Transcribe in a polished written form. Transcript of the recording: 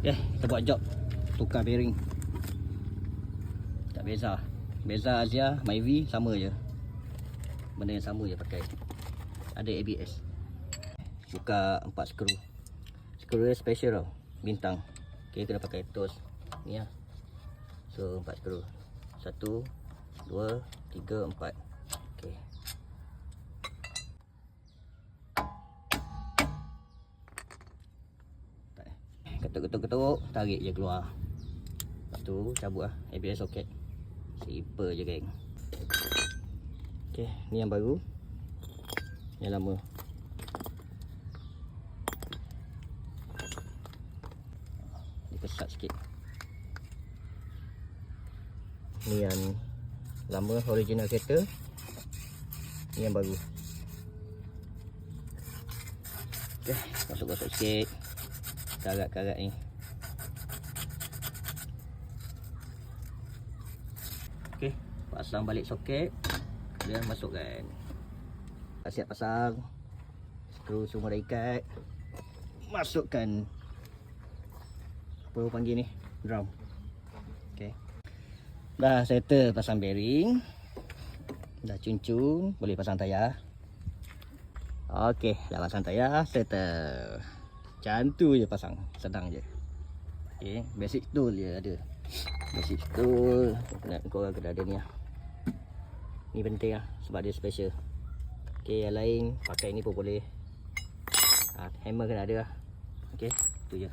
Okay, kita buat job tukar bearing. Tak beza. Beza Asia, Myvi sama je. Benda yang sama je pakai. Ada ABS. Buka 4 skru. Skru dia special tau, bintang. Okay, kena pakai tos ni lah. So 4 skru. 1, 2, 3, 4. Okay. Ketuk-ketuk, tarik je keluar. Lepas tu cabut lah ABS socket. Simple je geng. Okay, ni yang baru. Yang lama. Kesat sikit. Ni yang lama original kereta. Ni yang baru. Okay, masuk-masuk sikit karat-karat ni. Okay, pasang balik soket. Kemudian masukkan. Siap pasang. Skru semua dah ikat. Masukkan apa panggil ni, drum. Okay, dah settle pasang bearing, dah cun-cun, boleh pasang tayar. Okay, dah pasang tayar, settle. Macam tu je pasang, senang je. Okay, basic tool je ada. Basic tool korang kena ada ni lah. Ni penting lah sebab dia special. Okay, yang lain pakai ni pun boleh. Hammer kena ada lah. Okay, tu je.